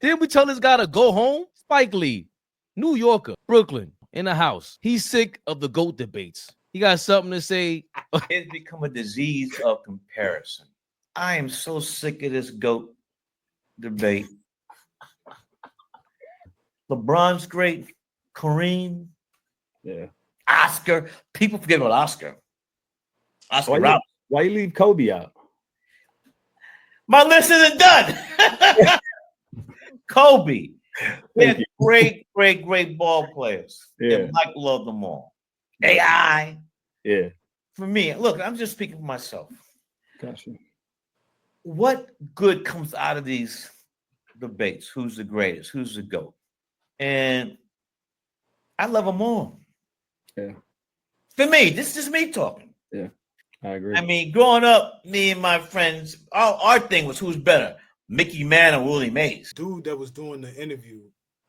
Didn't we tell this guy to go home? Spike Lee, New Yorker, Brooklyn, in the house. He's sick of the GOAT debates. He got something to say. It's become a disease of comparison. I am so sick of this GOAT debate. LeBron's great. Kareem. Yeah. Oscar. People forget about Oscar. Oscar Robertson. Why you leave Kobe out? My list isn't done. Kobe. They're great ball players. Yeah. And Mike loved them all. AI. Yeah. For me, look, I'm just speaking for myself. Gotcha. What good comes out of these debates? Who's the greatest? Who's the GOAT? And I love them all. Yeah. For me, this is me talking. Yeah, I agree. I mean, growing up, me and my friends, our thing was who's better, Mickey Mann or Willie Mays. Dude that was doing the interview,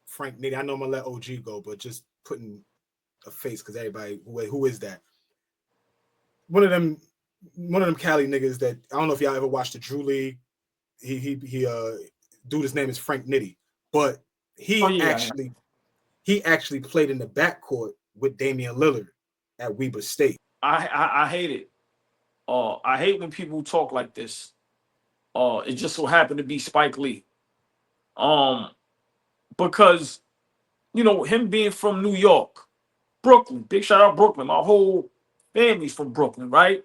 Frank Nitty. I know I'm gonna let OG go, but just putting a face because everybody, who is that? One of them Cali niggas that I don't know if y'all ever watched the Drew League. He dude, his name is Frank Nitty, but he actually played in the backcourt with Damian Lillard at Weber State. I hate it. I hate when people talk like this. It just so happened to be Spike Lee. Because, you know, him being from New York, Brooklyn, big shout out Brooklyn. My whole family's from Brooklyn, right?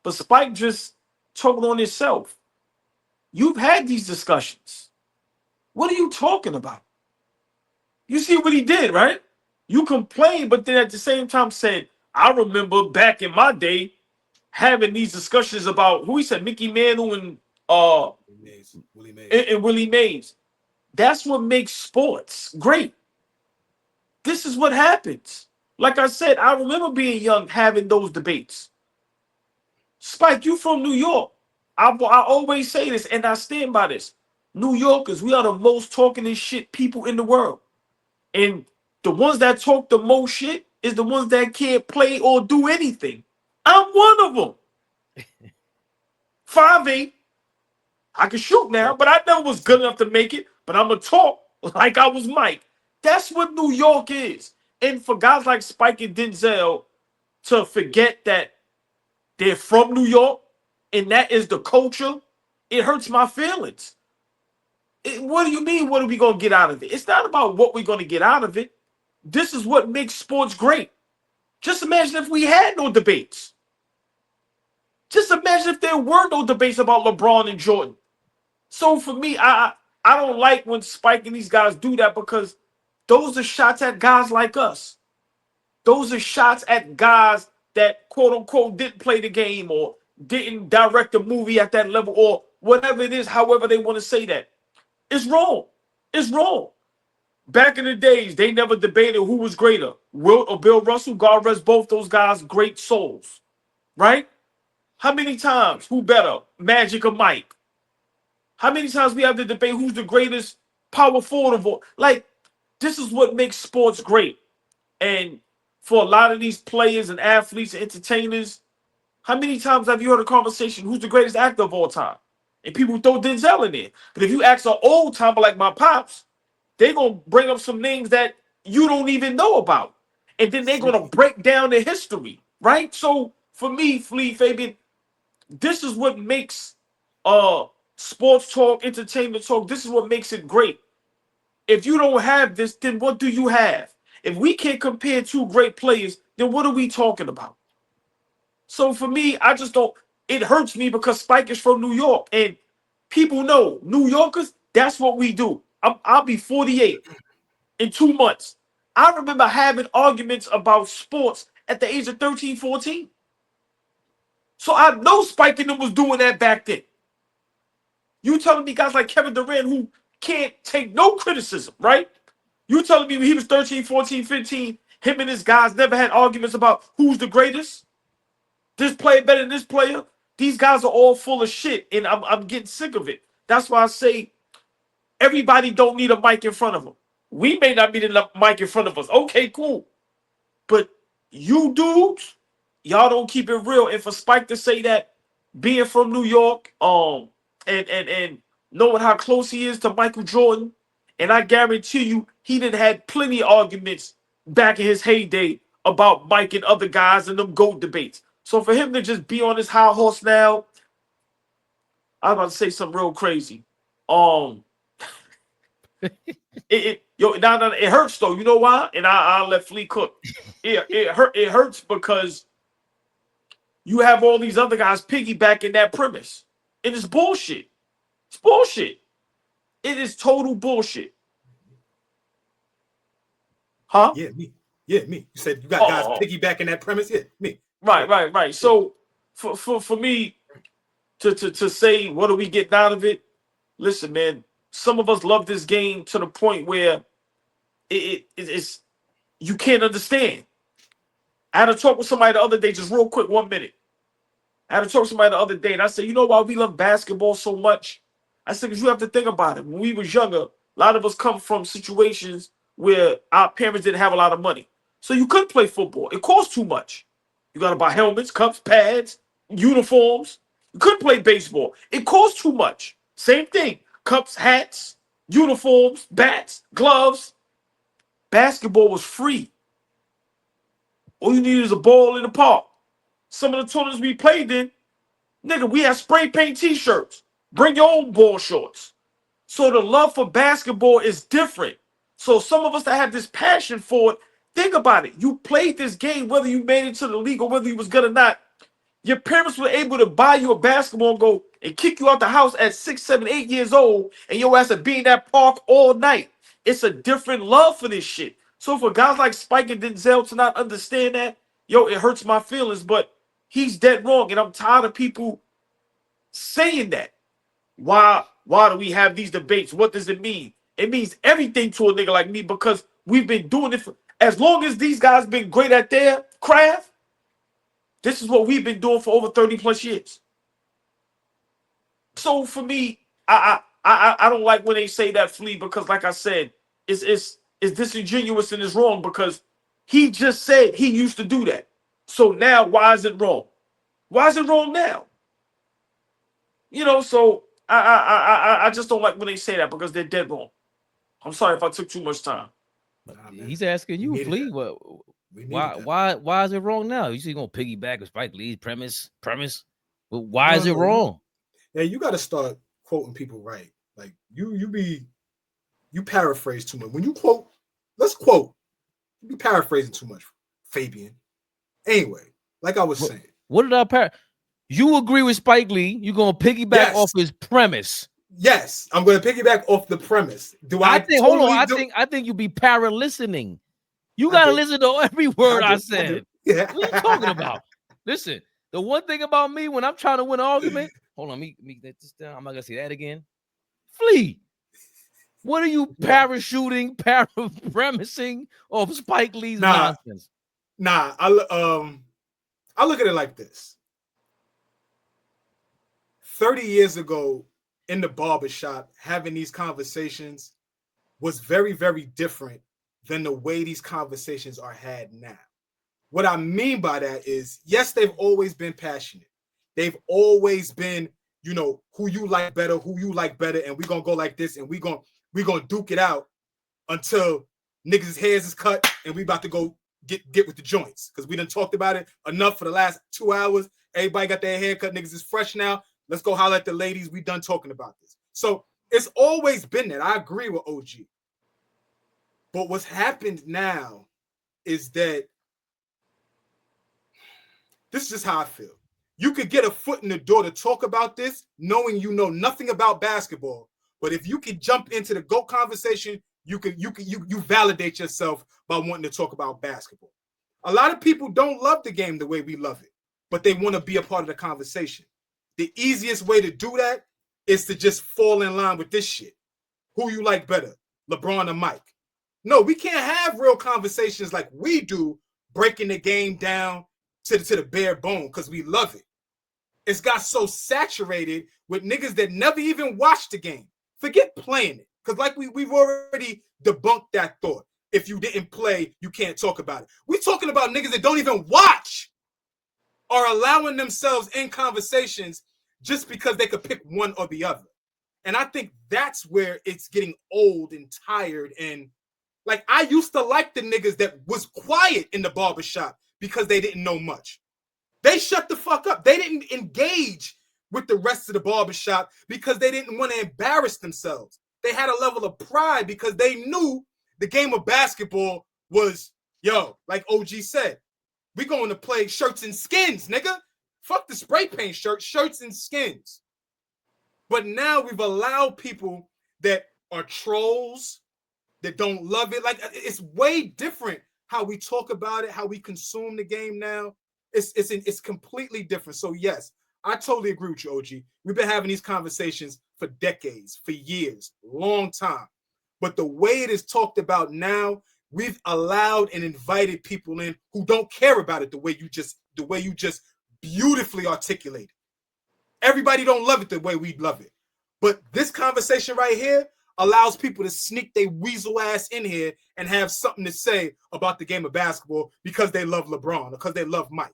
But Spike just told on himself. You've had these discussions. What are you talking about? You see what he did, right? You complained, but then at the same time said, I remember back in my day having these discussions about who he said, Mickey Mantle and Willie Mays. And Willie Mays. That's what makes sports great. This is what happens. Like I said, I remember being young having those debates. Spike, you from New York. I always say this, and I stand by this. New Yorkers, we are the most talking and shit people in the world. And the ones that talk the most shit is the ones that can't play or do anything. I'm one of them. 5'8". I can shoot now, but I never was good enough to make it. But I'm going to talk like I was Mike. That's what New York is. And for guys like Spike and Denzel to forget that they're from New York and that is the culture, it hurts my feelings. What do you mean, what are we going to get out of it? It's not about what we're going to get out of it. This is what makes sports great. Just imagine if we had no debates. Just imagine if there were no debates about LeBron and Jordan. So for me, I don't like when Spike and these guys do that because those are shots at guys like us. Those are shots at guys that, quote unquote, didn't play the game or didn't direct a movie at that level or whatever it is, however they want to say that. It's wrong. It's wrong. Back in the days, they never debated who was greater, Wilt or Bill Russell. God rest both those guys' great souls, right? How many times? Who better, Magic or Mike? How many times we have to debate who's the greatest power forward of all? Like, this is what makes sports great. And for a lot of these players and athletes and entertainers, how many times have you heard a conversation, who's the greatest actor of all time? And people throw Denzel in there. But if you ask an old timer like my pops, they're going to bring up some names that you don't even know about. And then they're going to break down the history, right? So for me, Fabian, this is what makes sports talk, entertainment talk, this is what makes it great. If you don't have this, then what do you have? If we can't compare two great players, then what are we talking about? So for me, I just don't, it hurts me because Spike is from New York. And people know, New Yorkers, that's what we do. I'll be 48 in 2 months. I remember having arguments about sports at the age of 13, 14. So I know Spike and them was doing that back then. You telling me guys like Kevin Durant who can't take no criticism, right? You telling me when he was 13, 14, 15, him and his guys never had arguments about who's the greatest? This player better than this player? These guys are all full of shit, and I'm getting sick of it. That's why I say everybody don't need a mic in front of them. We may not need a mic in front of us. Okay, cool. But you dudes, y'all don't keep it real. And for Spike to say that being from New York, and knowing how close he is to Michael Jordan, and I guarantee you he done had plenty of arguments back in his heyday about Mike and other guys and them GOAT debates. So for him to just be on his high horse now, I'm about to say something real crazy. It hurts though. You know why? And I'll let Flea cook. It hurts because you have all these other guys piggybacking that premise. And it's bullshit. It's bullshit. It is total bullshit. Huh? Yeah, me. Yeah, me. You said you got guys piggybacking that premise. Yeah, me. Right. So for me to say what do we get out of it? Listen, man. Some of us love this game to the point where it's you can't understand. I had to talk with somebody the other day, just real quick, 1 minute. I had to talk to somebody the other day, and I said, you know why we love basketball so much? I said, because you have to think about it. When we was younger, a lot of us come from situations where our parents didn't have a lot of money. So you couldn't play football. It cost too much. You got to buy helmets, cups, pads, uniforms. You couldn't play baseball. It cost too much. Same thing. Cups, hats, uniforms, bats, gloves. Basketball was free. All you needed is a ball in the park. Some of the tournaments we played in, nigga, we had spray paint t-shirts. Bring your own ball shorts. So the love for basketball is different. So some of us that have this passion for it, think about it. You played this game, whether you made it to the league or whether you was good or not. Your parents were able to buy you a basketball and go and kick you out the house at 6, 7, 8 years old, and your ass to be in that park all night. It's a different love for this shit. So for guys like Spike and Denzel to not understand that, yo, it hurts my feelings, but he's dead wrong, and I'm tired of people saying that. Why do we have these debates? What does it mean? It means everything to a nigga like me because we've been doing it for as long as these guys been great at their craft. This is what we've been doing for over 30 plus years. So for me, I don't like when they say that, Flea, because like I said, it's disingenuous and it's wrong because he just said he used to do that. So now why is it wrong? Why is it wrong now? You know, so I just don't like when they say that because they're dead wrong. I'm sorry if I took too much time. He's asking you, Flea. Why is it wrong now? You see, gonna piggyback with Spike Lee's premise. But why is it wrong? Yeah, you got to start quoting people right. Like you paraphrase too much. When you quote, let's quote. You be paraphrasing too much, Fabian. Anyway, like I was saying, what did I You agree with Spike Lee? You're gonna piggyback off his premise. Yes, I'm gonna piggyback off the premise. I think you be para-listening. You gotta listen to every word I said. Yeah. What are you talking about? Listen, the one thing about me when I'm trying to win an argument, hold on, me get this down. I'm not gonna say that again. Flea, what are you parachuting, premising off Spike Lee's nonsense? I look at it like this. 30 years ago in the barbershop, having these conversations was very, very different than the way these conversations are had now. What I mean by that is, yes, they've always been passionate. They've always been, you know, who you like better, and we're gonna go like this, and we're gonna duke it out until niggas' hairs is cut and we about to go get with the joints. Because we done talked about it enough for the last 2 hours. Everybody got their hair cut, niggas is fresh now. Let's go holler at the ladies. We done talking about this. So it's always been that. I agree with OG. But what's happened now is that this is just how I feel. You could get a foot in the door to talk about this, knowing you know nothing about basketball. But if you could jump into the GOAT conversation, you validate yourself by wanting to talk about basketball. A lot of people don't love the game the way we love it, but they want to be a part of the conversation. The easiest way to do that is to just fall in line with this shit. Who you like better, LeBron or Mike? No, we can't have real conversations like we do, breaking the game down to the bare bone because we love it. It's got so saturated with niggas that never even watched the game. Forget playing it. Because like we've already debunked that thought. If you didn't play, you can't talk about it. We're talking about niggas that don't even watch are allowing themselves in conversations just because they could pick one or the other. And I think that's where it's getting old and tired. And like, I used to like the niggas that was quiet in the barbershop because they didn't know much. They shut the fuck up. They didn't engage with the rest of the barbershop because they didn't want to embarrass themselves. They had a level of pride because they knew the game of basketball was, yo, like OG said, we going to play shirts and skins, nigga. Fuck the spray paint shirts and skins. But now we've allowed people that are trolls, that don't love it. Like, it's way different how we talk about it, how we consume the game now. It's completely different. So yes, I totally agree with you, OG. We've been having these conversations for decades, for years, long time. But the way it is talked about now, we've allowed and invited people in who don't care about it the way you just beautifully articulated. Everybody don't love it the way we love it. But this conversation right here allows people to sneak their weasel ass in here and have something to say about the game of basketball because they love LeBron or because they love Mike.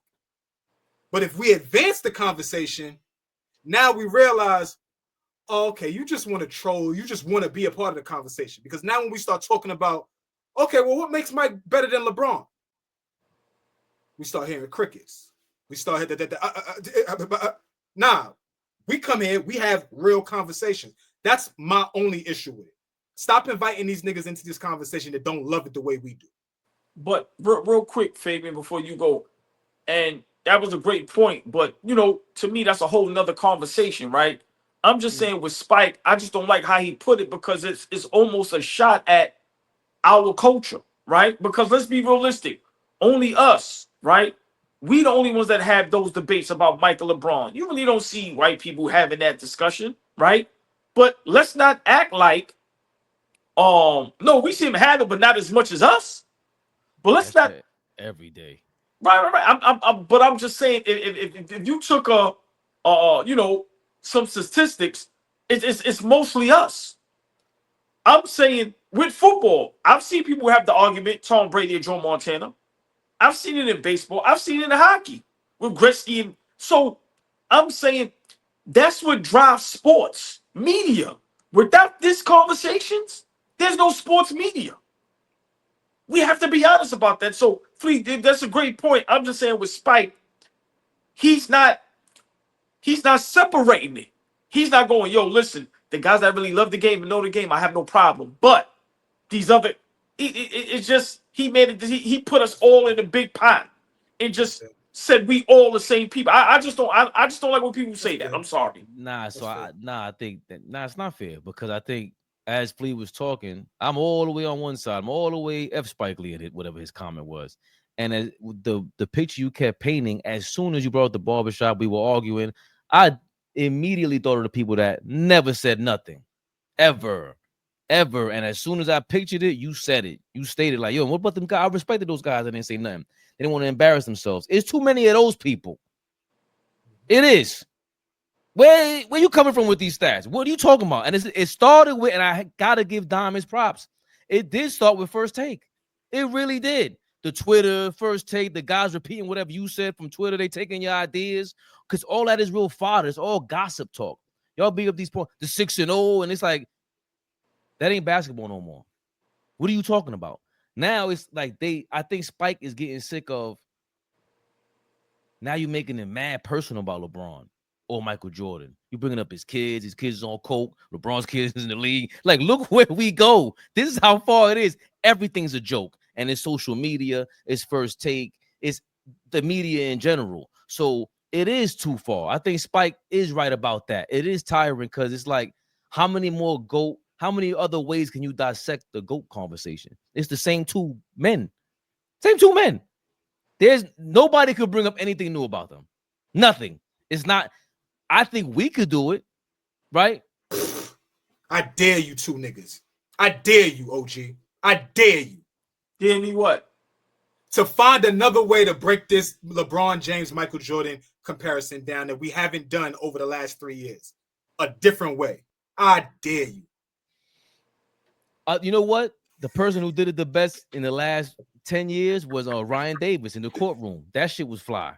But if we advance the conversation, now we realize, oh, okay, you just want to troll. You just want to be a part of the conversation. Because now when we start talking about, okay, well, what makes Mike better than LeBron? We start hearing crickets. We start nah. We come here, we have real conversation. That's my only issue with it. Stop inviting these niggas into this conversation that don't love it the way we do. But real quick, Fabian, before you go, and that was a great point, but you know, to me, that's a whole nother conversation, right? I'm just saying with Spike, I just don't like how he put it because it's almost a shot at our culture, right? Because let's be realistic, only us, right? We the only ones that have those debates about Michael LeBron. You really don't see white people having that discussion, right? But let's not act like, no, we see him have it, but not as much as us. But let's not every day. Right. But I'm just saying, if you took you know, some statistics, it's mostly us. I'm saying with football, I've seen people have the argument Tom Brady or Joe Montana. I've seen it in baseball. I've seen it in hockey with Gretzky. And so I'm saying that's what drives sports media. Without these conversations, there's no sports media. We have to be honest about that. So, Flea, that's a great point. I'm just saying with Spike, he's not separating it. He's not going, yo, listen, the guys that really love the game and know the game, I have no problem. But these other, it's just, he made it, he put us all in a big pot and just said we all the same people. I just don't like when people say that. I'm sorry. I think that it's not fair because I think as Flea was talking, I'm all the way on one side. I'm all the way F Spike Lee in it, whatever his comment was. And as the picture you kept painting, as soon as you brought up the barbershop, we were arguing. I immediately thought of the people that never said nothing, ever. And as soon as I pictured it, you said it. You stated like, yo, what about them guys? I respected those guys. I didn't say nothing. They didn't want to embarrass themselves. It's too many of those people. It is. Where you coming from with these stats? What are you talking about? And it started with, and I gotta give Dom his props. It did start with First Take. It really did. The Twitter, First Take, the guys repeating whatever you said from Twitter, they taking your ideas. Because all that is real fodder. It's all gossip talk. Y'all big up these points, the 6-0, and it's like, that ain't basketball no more. What are you talking about? Now it's like I think Spike is getting sick of, now you're making it mad personal about LeBron or Michael Jordan. You bringing up his kids is on coke, LeBron's kids is in the league. Like, look where we go. This is how far it is. Everything's a joke. And it's social media, it's First Take, it's the media in general. So it is too far. I think Spike is right about that. It is tiring because it's like, how many other ways can you dissect the GOAT conversation? It's the same two men. There's nobody could bring up anything new about them. Nothing. It's not. I think we could do it, right? I dare you two niggas. I dare you, OG. I dare you. Dare me what? To find another way to break this LeBron James, Michael Jordan comparison down that we haven't done over the last 3 years. A different way. I dare you. You know what? The person who did it the best in the last 10 years was Ryan Davis in the courtroom. That shit was fly.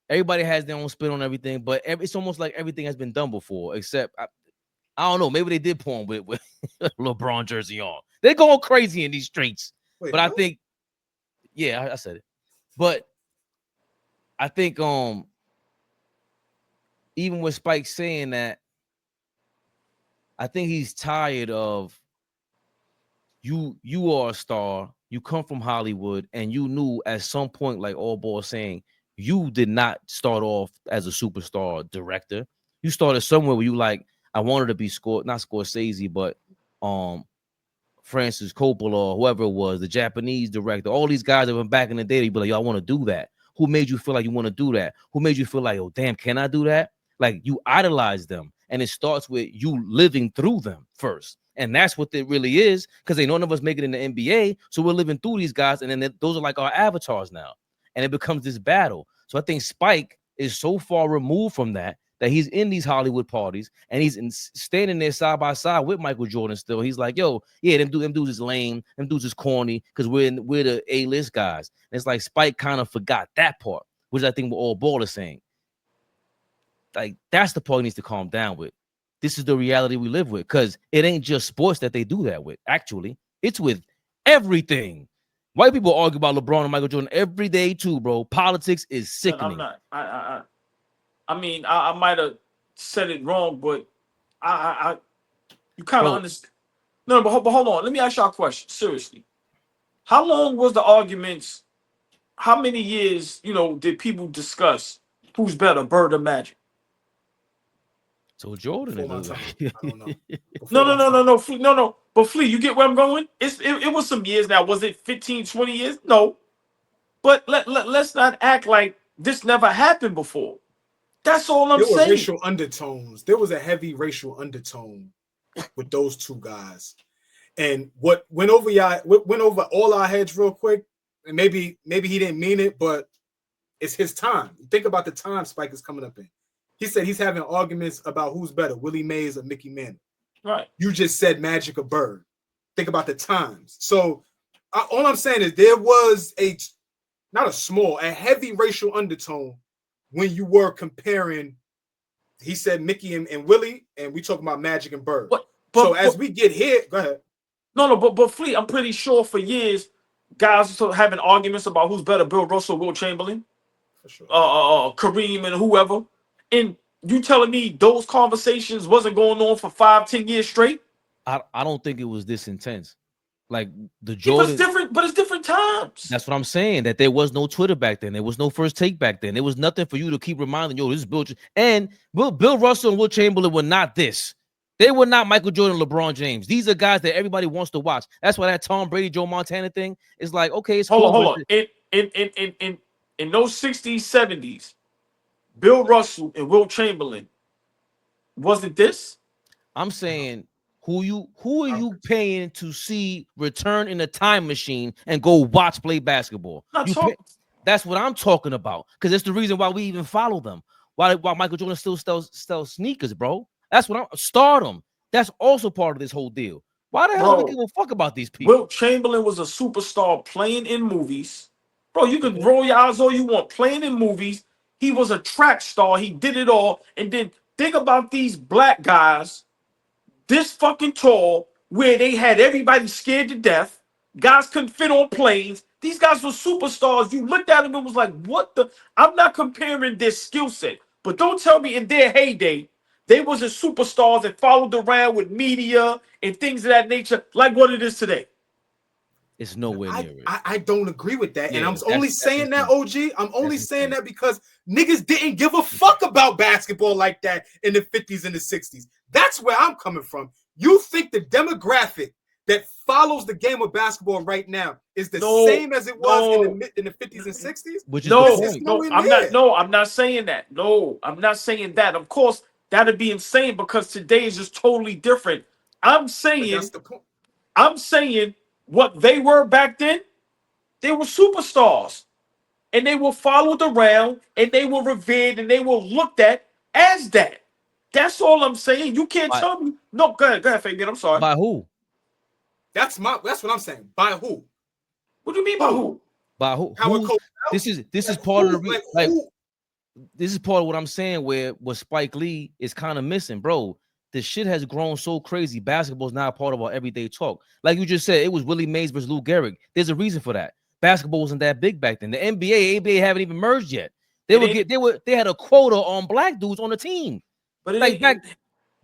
Everybody has their own spin on everything, but it's almost like everything has been done before, except I don't know. Maybe they did porn with LeBron jersey on. They're going crazy in these streets. Wait, But I what? think, yeah, I said it. But I think even with Spike saying that, I think he's tired of you are a star, you come from Hollywood, and you knew at some point, like AllBall saying, you did not start off as a superstar director. You started somewhere where you like, I wanted to be not Scorsese, but Francis Coppola or whoever it was, the Japanese director, all these guys that went back in the day, you'd be like, yo, I want to do that. Who made you feel like you want to do that? Who made you feel like, oh, damn, can I do that? Like you idolize them. And it starts with you living through them first. And that's what it really is, because they none of us make it in the NBA. So we're living through these guys. And then those are like our avatars now. And it becomes this battle. So I think Spike is so far removed from that he's in these Hollywood parties and he's standing there side by side with Michael Jordan still. He's like, yo, yeah, them dudes is lame. Them dudes is corny because we're the A-list guys. And it's like Spike kind of forgot that part, which I think what AllBall is saying. Like, that's the part he needs to calm down with. This is the reality we live with, because it ain't just sports that they do that with. Actually, it's with everything. White people argue about LeBron and Michael Jordan every day too, bro. Politics is sickening. I'm not. I mean, I might have said it wrong, but you kind of understand. No, but hold on. Let me ask y'all a question. Seriously. How long was the arguments? How many years, did people discuss who's better, Bird or Magic? So Jordan is I don't know. No. But Flea, you get where I'm going? It was some years now. Was it 15, 20 years? No. But let's not act like this never happened before. That's all I'm saying. There were racial undertones. There was a heavy racial undertone with those two guys. And what went over all our heads real quick, and maybe he didn't mean it, but it's his time. Think about the time Spike is coming up in. He said he's having arguments about who's better, Willie Mays or Mickey Mantle. Right. You just said Magic or Bird. Think about the times. So all I'm saying is there was a heavy racial undertone when you were comparing. He said Mickey and Willie, and we talking about Magic and Bird. As we get here, go ahead. No, but Flea, I'm pretty sure for years, guys were having arguments about who's better, Bill Russell, Will Chamberlain, for sure. Kareem, and whoever. And you telling me those conversations wasn't going on for 5-10 years straight? I don't think it was this intense. Like the Jordan, it's different, but it's different times. That's what I'm saying. That there was no Twitter back then. There was no First Take back then. There was nothing for you to keep reminding. Yo, this is Bill. And Bill Russell and Will Chamberlain were not this. They were not Michael Jordan, LeBron James. These are guys that everybody wants to watch. That's why that Tom Brady, Joe Montana thing is like, okay, it's cool. Hold on. In those 60s, 70s, Bill Russell and Will Chamberlain, wasn't this? I'm saying, who are you paying to see return in a time machine and go watch play basketball? That's what I'm talking about. Because that's the reason why we even follow them. Why Michael Jordan still sells sneakers, bro? That's what I'm stardom. That's also part of this whole deal. Why the hell do we give a fuck about these people? Will Chamberlain was a superstar playing in movies. Bro, you can roll your eyes all you want. Playing in movies. He was a track star. He did it all. And then think about these black guys, this fucking tall, where they had everybody scared to death. Guys couldn't fit on planes. These guys were superstars. You looked at them and was like, what the? I'm not comparing their skill set. But don't tell me in their heyday, they wasn't superstars that followed around with media and things of that nature like what it is today. It's nowhere near it. I don't agree with that. Yeah, and I'm only saying that, OG. I'm only saying that because niggas didn't give a fuck about basketball like that in the 50s and the 60s. That's where I'm coming from. You think the demographic that follows the game of basketball right now is the same as it was in the 50s and 60s? Which is I'm not saying that. No, I'm not saying that. Of course, that'd be insane because today is just totally different. I'm saying what they were back then, they were superstars. And they were followed around and they were revered and they were looked at as that. That's all I'm saying. You can't tell me. No, go ahead, Fabian. I'm sorry. By who? That's what I'm saying. By who? What do you mean by who? By who? This is part of the this is part of what I'm saying where Spike Lee is kind of missing, bro. the shit has grown so crazy. Basketball is now a part of our everyday talk. Like you just said, it was Willie Mays versus Lou Gehrig. There's a reason for that. Basketball wasn't that big back then. The NBA, ABA haven't even merged yet. They had a quota on black dudes on the team. But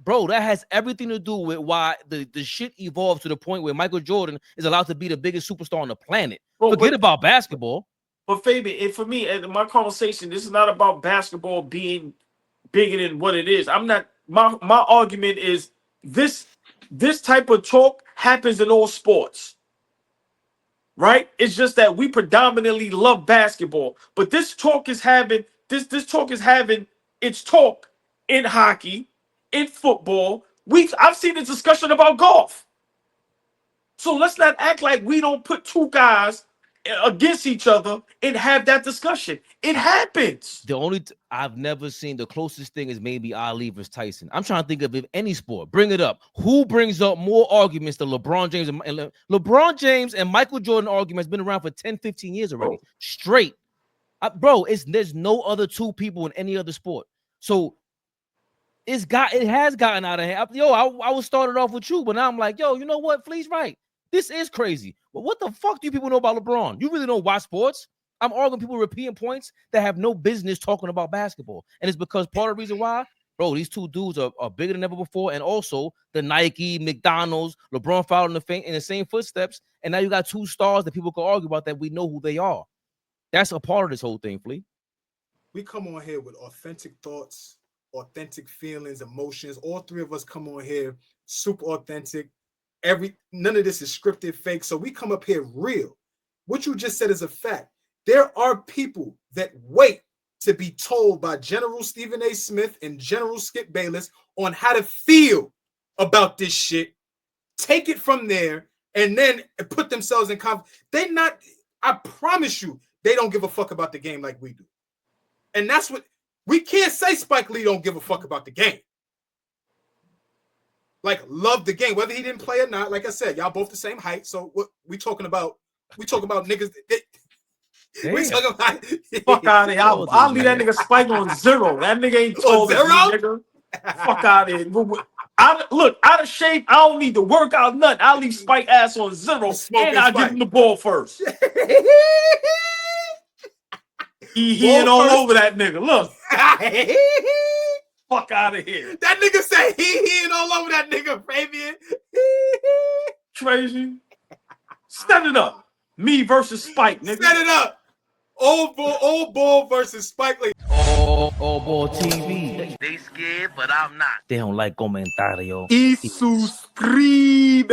bro, that has everything to do with why the shit evolved to the point where Michael Jordan is allowed to be the biggest superstar on the planet. Forget about basketball. But Fabian, for me, in my conversation, this is not about basketball being bigger than what it is. I'm not. My argument is this type of talk happens in all sports, right? It's just that we predominantly love basketball, but this talk is having its talk in hockey, in football. I've seen a discussion about golf. So let's not act like we don't put two guys against each other and have that discussion. It happens. I've never seen, the closest thing is maybe Ali versus Tyson. I'm trying to think of any sport. Bring it up. Who brings up more arguments than LeBron James and LeBron James and Michael Jordan arguments been around for 10, 15 years already. Straight. There's no other two people in any other sport. So it has gotten out of hand. I was started off with you, but now I'm like, you know what? Flea's right. This is crazy. But what the fuck do you people know about LeBron? You really don't watch sports? I'm arguing people repeating points that have no business talking about basketball. And it's because part of the reason why, bro, these two dudes are bigger than ever before. And also the Nike, McDonald's, LeBron followed in the same footsteps. And now you got two stars that people can argue about that we know who they are. That's a part of this whole thing, Flea. We come on here with authentic thoughts, authentic feelings, emotions. All three of us come on here super authentic. None of this is scripted, fake. So we come up here real. What you just said is a fact. There are people that wait to be told by General Stephen A. Smith and General Skip Bayless on how to feel about this shit. Take it from there and then put themselves in conflict. I promise you, they don't give a fuck about the game like we do. And that's what we can't say. Spike Lee don't give a fuck about the game. Like, love the game, whether he didn't play or not. Like I said, y'all both the same height. So what we talking about? We talking about niggas. We talking about fuck out of here. I'll leave that nigga Spike on 0. That nigga ain't tall as me, nigga. Fuck out of here. Out of shape. I don't need to work out nothing. I'll leave Spike ass on 0, and I'll give him the ball first. He ain't all over that nigga. Look. Fuck out of here. That nigga said he ain't all over that nigga, Fabian. Crazy. Set it up. Me versus Spike, nigga. Set it up. Old bull versus Spike Lee. AllBall TV. They scared, but I'm not. They don't like comentario. Y suscribe.